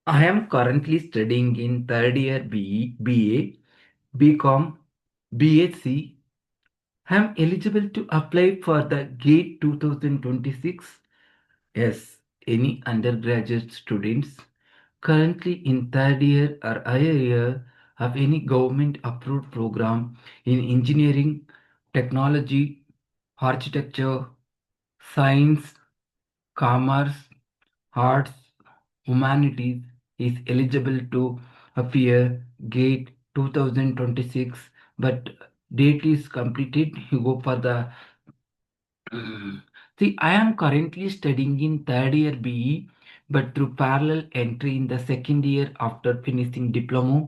I am currently studying in third year BE, BA, BCom, BSc. I am eligible to apply for the GATE 2026. Yes, any undergraduate students currently in third year or higher year of any government approved program in engineering, technology, architecture, science, commerce, arts, humanities is eligible to appear GATE 2026, but date is completed. You go for the see. I am currently studying in third year BE, but through parallel entry in the second year after finishing diploma,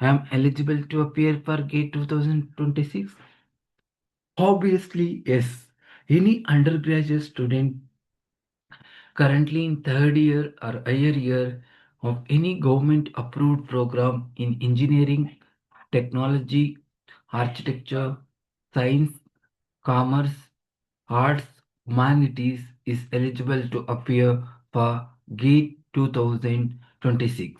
I am eligible to appear for GATE 2026. Obviously, yes. Any undergraduate student currently in third year or higher year of any government approved program in engineering, technology, architecture, science, commerce, arts, humanities is eligible to appear for GATE 2026.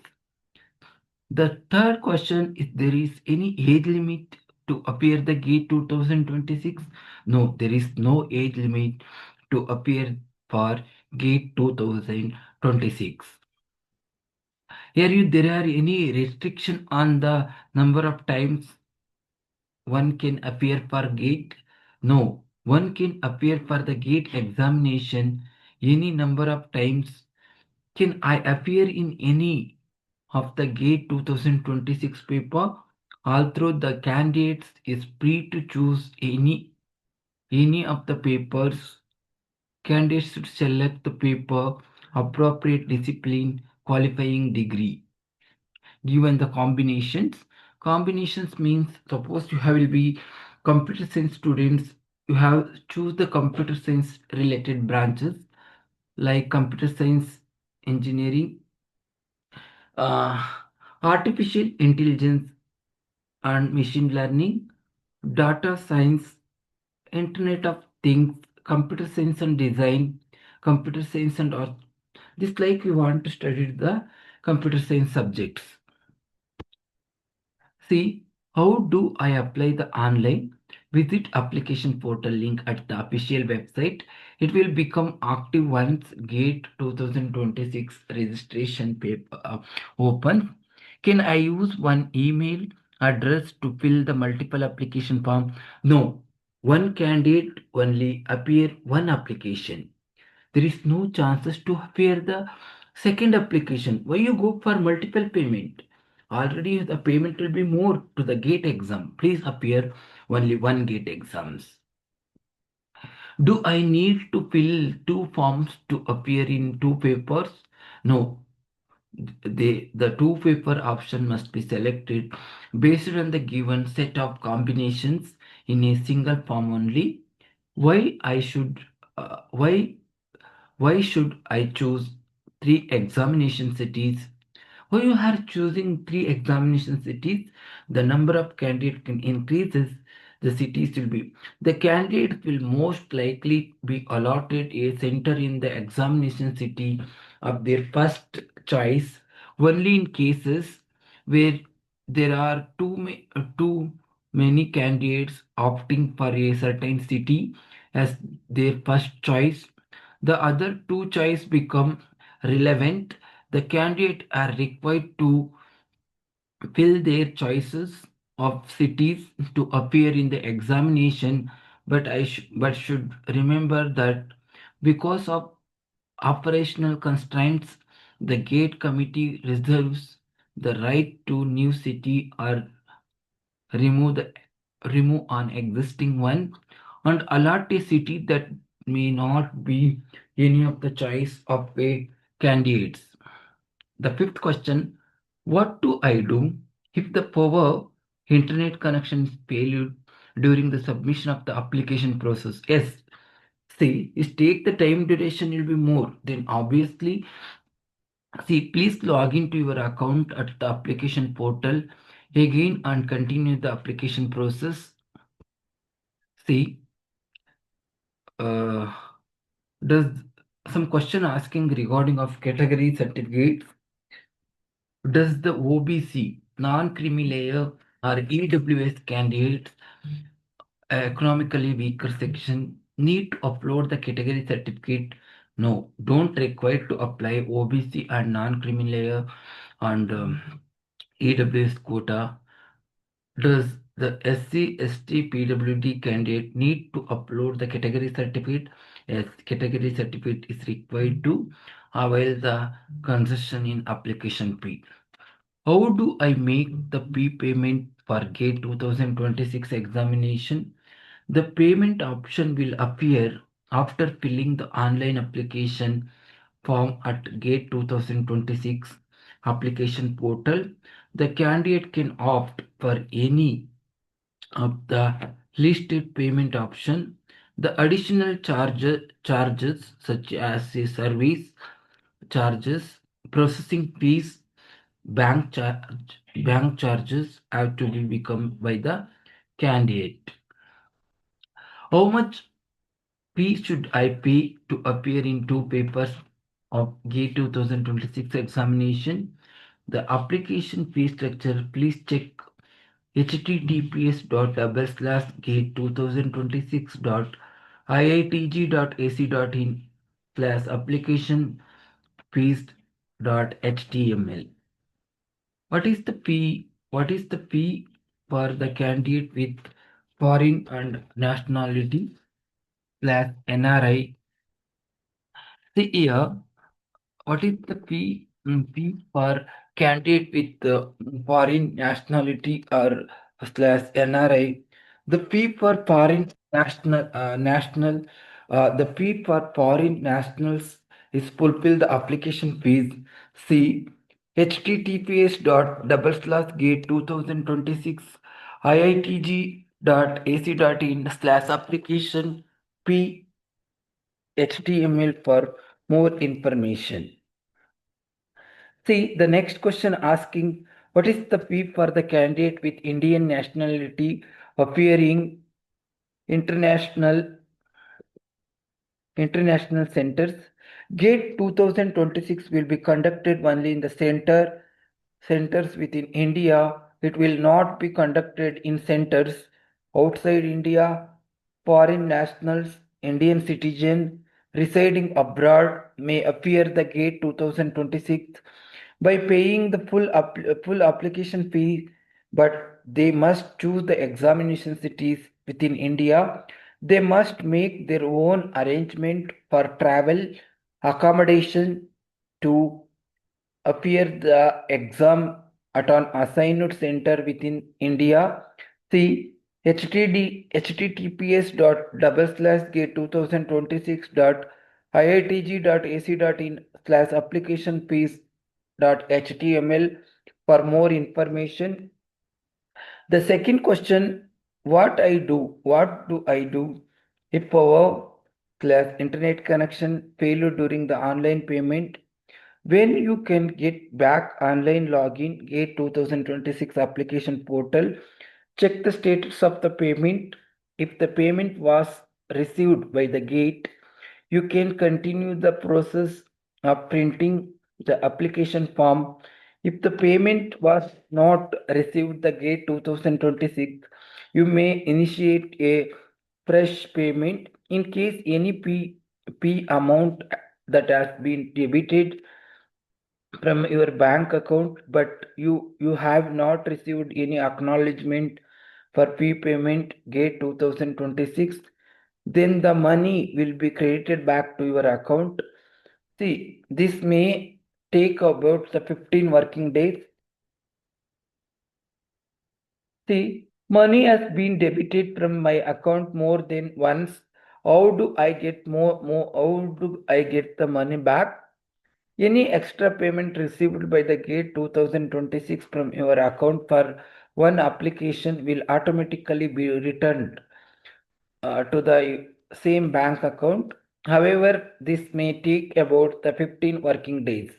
The third question is there is any age limit to appear the GATE 2026? No, there is no age limit to appear for GATE 2026. Here there are any restriction on the number of times one can appear for GATE? No, one can appear for the GATE examination any number of times. Can I appear in any of the GATE 2026 paper? Although the candidates is free to choose any of the papers, candidates should select the paper appropriate discipline qualifying degree. Given the combinations, combinations means suppose you have will be computer science students, you have choose the computer science related branches like computer science engineering, uh, artificial intelligence and machine learning, data science, internet of things, computer science and design, computer science and art. This like you want to study the computer science subjects. See, how do I apply the online? Visit application portal link at the official website. It will become active once GATE 2026 registration paper open. Can I use one email address to fill the multiple application form? No, one candidate only appear one application. There is no chances to appear the second application. Why you go for multiple payment? Already the payment will be more to the gate exam. Please appear only one gate exams. Do I need to fill two forms to appear in two papers? No, the two paper option must be selected based on the given set of combinations in a single form only. Why I should why should I choose three examination cities? Why you are choosing three examination cities? The number of candidates can increases. The cities will be the candidate will most likely be allotted a center in the examination city of their first choice only in cases where there are too many candidates opting for a certain city as their first choice. The other two choices become relevant. The candidate are required to fill their choices of cities to appear in the examination, but but should remember that because of operational constraints, the gate committee reserves the right to new city or remove the remove an existing one and allot a city that may not be any of the choice of a candidates. The fifth question, what do I do if the power internet connection is failed during the submission of the application process? Yes, see, is take the time duration will be more. Then obviously, see, please log into your account at the application portal again and continue the application process. See, uh, does some question asking regarding of category certificates? Does the OBC, non-creamy layer, or EWS candidates, economically weaker section, need to upload the category certificate? No, don't require to apply OBC and non-creamy layer and EWS quota. Does the SC, ST, PWD candidate need to upload the category certificate? Yes, category certificate is required to avail the concession in application fee. How do I make the payment for GATE 2026 examination? The payment option will appear after filling the online application form at GATE 2026 application portal. The candidate can opt for any of the listed payment option. The additional charges such as the service charges, processing fees, bank charges have to be become by the candidate. How much fee should I pay to appear in two papers of GATE 2026 examination? The application fee structure, please check https://gate2026.iitg.ac.in/application fees.html. What is the fee? What is the fee for the candidate with foreign and nationality plus NRI? See here, what is the fee for candidate with foreign nationality or slash NRI? The fee for foreign the fee for foreign nationals is fulfill the application fees. See https://gate 2026 iitg.ac.in/application p HTML for more information. See, the next question asking, what is the fee for the candidate with Indian nationality appearing international international centers? GATE 2026 will be conducted only in the centers within India. It will not be conducted in centers outside India. Foreign nationals, Indian citizen residing abroad may appear the GATE 2026 by paying the full application fee, but they must choose the examination cities within India. They must make their own arrangement for travel, accommodation to appear the exam at an assigned center within India. See https://gate2026.iitg.ac.in/application fees.html for more information. The second question, what do I do if our internet connection failure during the online payment? When you can get back online login GATE 2026 application portal, check the status of the payment. If the payment was received by the GATE, you can continue the process of printing the application form. If the payment was not received the GATE 2026, you may initiate a fresh payment. In case any P amount that has been debited from your bank account, but you have not received any acknowledgement for fee payment GATE 2026, then the money will be credited back to your account. See, this may take about the 15 working days. See, money has been debited from my account more than once. How do I get how do I get the money back? Any extra payment received by the GATE 2026 from your account for one application will automatically be returned to the same bank account. However, this may take about the 15 working days.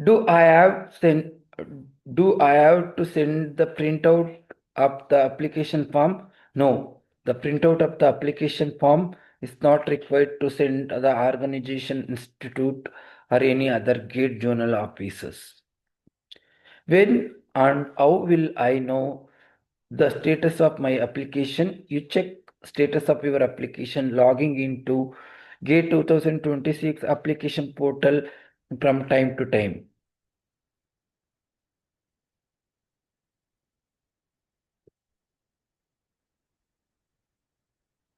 Do I have send do I have to send the printout of the application form? No, the printout of the application form is not required to send the organization institute or any other GATE journal offices. When and how will I know the status of my application? You check status of your application logging into GATE 2026 application portal from time to time.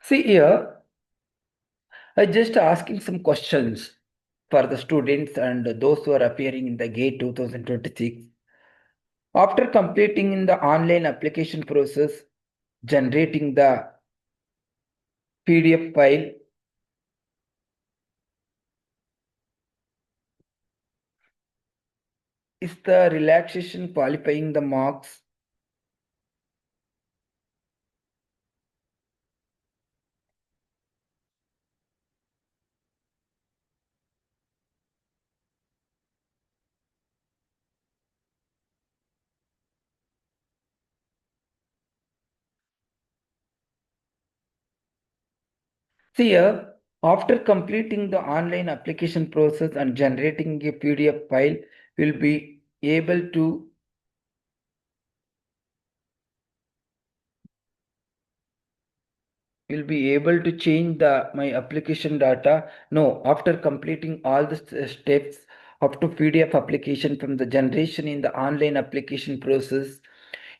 See here, I just asking some questions for the students and those who are appearing in the GATE 2026. After completing in the online application process, generating the PDF file, is the relaxation qualifying the marks? See here, after completing the online application process and generating a PDF file, will be able to change the my application data. No, after completing all the steps up to PDF application from the generation in the online application process,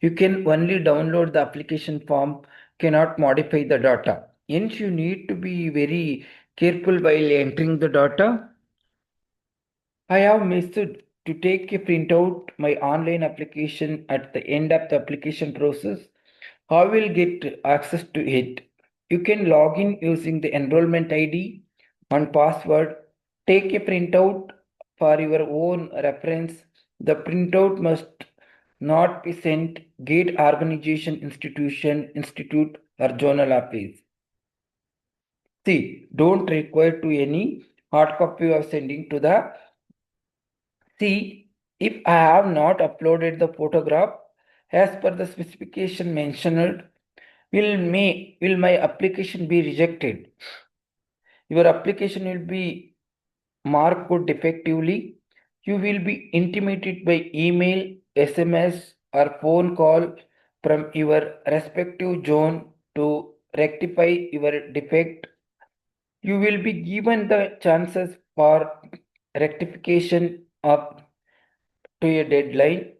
you can only download the application form, cannot modify the data. Hence, you need to be very careful while entering the data. I have missed to take a printout my online application at the end of the application process. How will get access to it? You can log in using the enrollment ID and password. Take a printout for your own reference. The printout must not be sent gate organization institution institute or journal office. See, don't require to any hard copy of sending to the. See, if I have not uploaded the photograph as per the specification mentioned, will my application be rejected? Your application will be marked defectively. You will be intimated by email, SMS, or phone call from your respective zone to rectify your defect. You will be given the chances for rectification of to a deadline,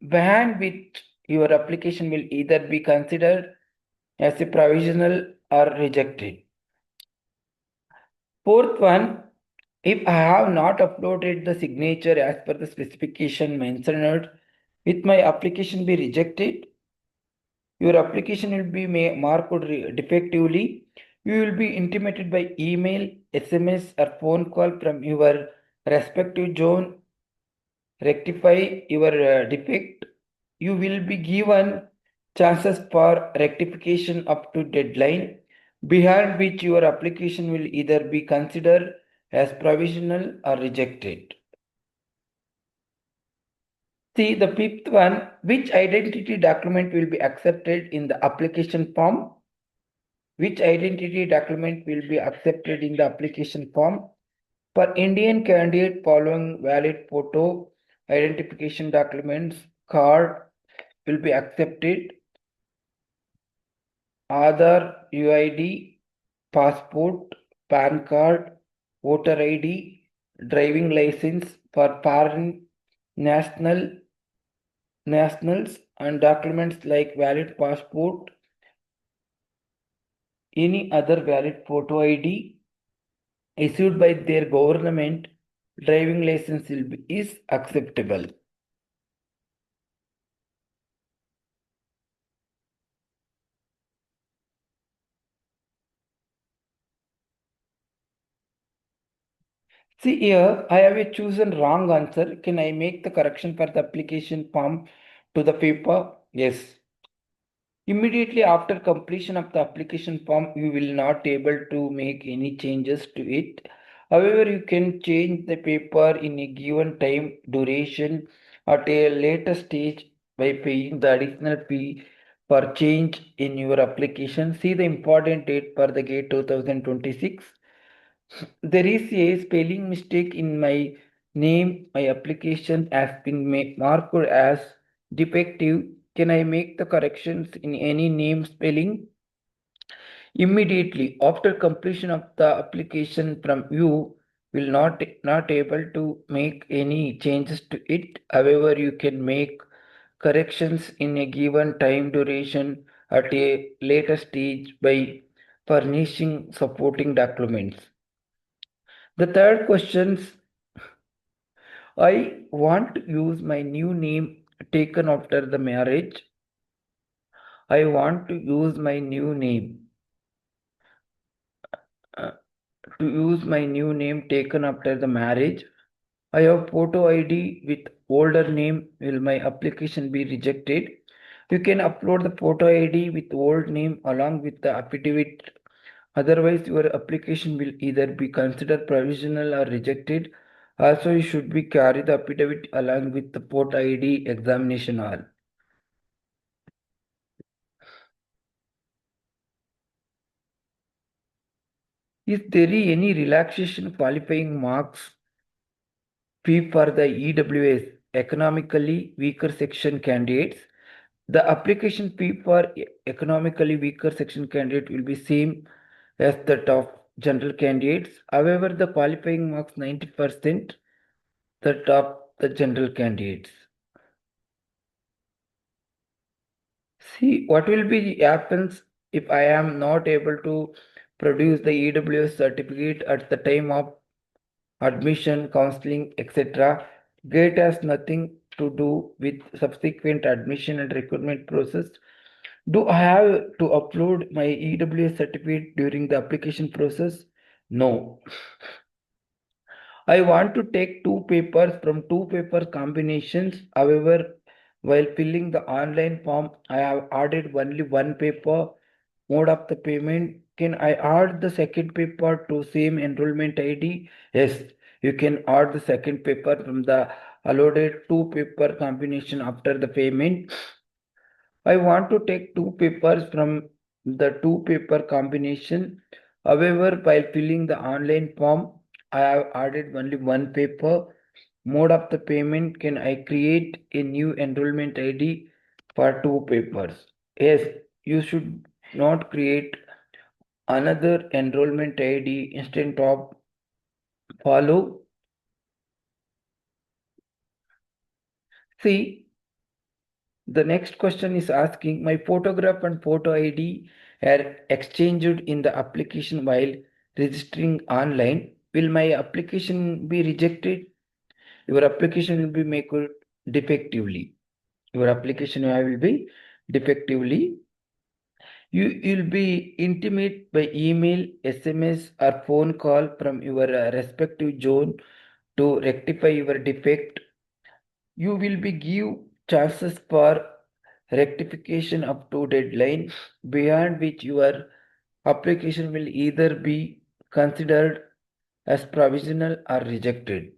behind which your application will either be considered as a provisional or rejected. Fourth one, if I have not uploaded the signature as per the specification mentioned, with my application be rejected, your application will be marked defectively. You will be intimated by email, SMS, or phone call from your respective zone rectify your defect. You will be given chances for rectification up to deadline, behind which your application will either be considered as provisional or rejected. See the fifth one, which identity document will be accepted in the application form? Which identity document will be accepted in the application form? For Indian candidate, following valid photo identification documents card will be accepted: Aadhaar, UID, passport, PAN card, voter ID, driving license for foreign nationals, and documents like valid passport, any other valid photo ID issued by their government. Driving license is acceptable. See here, I have a chosen wrong answer. Can I make the correction for the application form to the paper? Yes. Immediately after completion of the application form, you will not able to make any changes to it. However, you can change the paper in a given time duration at a later stage by paying the additional fee for change in your application. See the important date for the GATE 2026. There is a spelling mistake in my name. My application has been marked as defective. Can I make the corrections in any name spelling? Immediately after completion of the application from you will not able to make any changes to it. However, you can make corrections in a given time duration at a later stage by furnishing supporting documents. The third questions, I want to use my new name taken after the marriage. I want to use my new name. To use my new name taken after the marriage. I have photo ID with older name. Will my application be rejected? You can upload the photo ID with old name along with the affidavit. Otherwise, your application will either be considered provisional or rejected. Also, you should be carry the affidavit along with the photo ID examination all. Is there any relaxation qualifying marks fee for the EWS economically weaker section candidates? The application fee for economically weaker section candidate will be same as that of general candidates. However, the qualifying marks 90% that of the general candidates. See what will be happens if I am not able to produce the EWS certificate at the time of admission, counseling, etc. GATE has nothing to do with subsequent admission and recruitment process. Do I have to upload my EWS certificate during the application process? No. I want to take two papers from two paper combinations. However, while filling the online form, I have added only one paper. Mode of the payment. Can I add the second paper to same enrollment ID? Yes, you can add the second paper from the allotted two paper combination after the payment. I want to take two papers from the two paper combination. However, while filling the online form, I have added only one paper. Mode of the payment, can I create a new enrollment ID for two papers? Yes, you should not create another enrollment ID instead of follow. See, the next question is asking my photograph and photo ID are exchanged in the application while registering online. Will my application be rejected? Your application will be made defectively. Your application will be defectively. You will be intimate by email, SMS, or phone call from your respective zone to rectify your defect. You will be give chances for rectification up to deadline, beyond which your application will either be considered as provisional or rejected.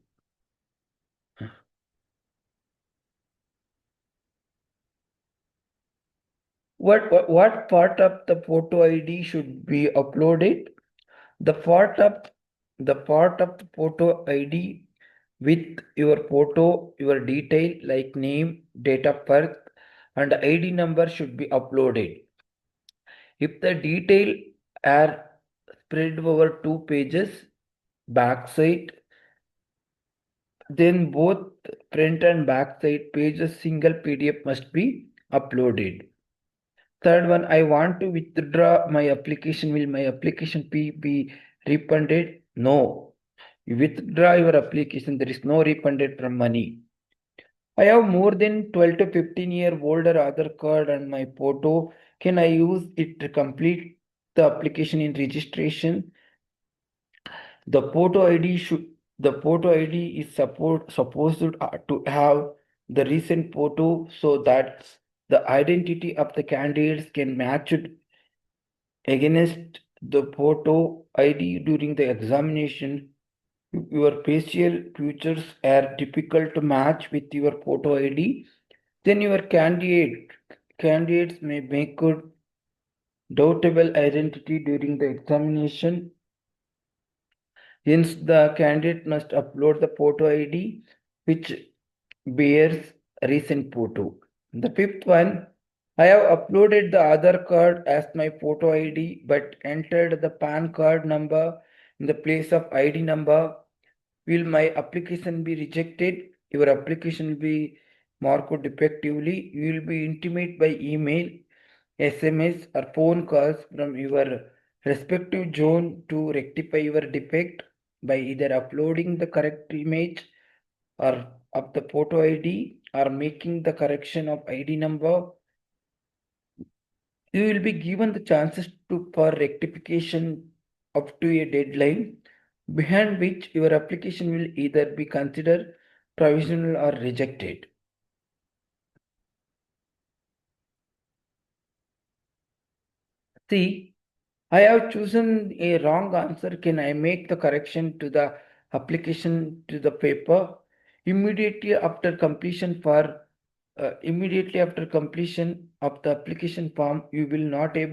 What part of the photo ID should be uploaded? The part of the photo ID with your photo, your detail like name, date of birth, and ID number should be uploaded. If the detail are spread over two pages, backside, then both front and backside pages single PDF must be uploaded. Third one, I want to withdraw my application. Will my application fee be refunded? No. You withdraw your application, there is no refunded from money. I have more than 12 to 15-year older Aadhaar card and my photo. Can I use it to complete the application in registration? The photo ID should the photo ID is supposed to have the recent photo so that the identity of the candidates can match it against the photo ID during the examination. Your facial features are difficult to match with your photo ID, then your candidates may make a doubtable identity during the examination. Hence, the candidate must upload the photo ID which bears recent photo. The fifth one, I have uploaded the Aadhaar card as my photo ID but entered the PAN card number in the place of ID number. Will my application be rejected? Your application will be marked defectively. You will be intimated by email, SMS, or phone calls from your respective zone to rectify your defect by either uploading the correct image or of the photo ID or making the correction of ID number. You will be given the chances to for rectification up to a deadline behind which your application will either be considered provisional or rejected. See, I have chosen a wrong answer. Can I make the correction to the application to the paper immediately after completion of the application form? You will not able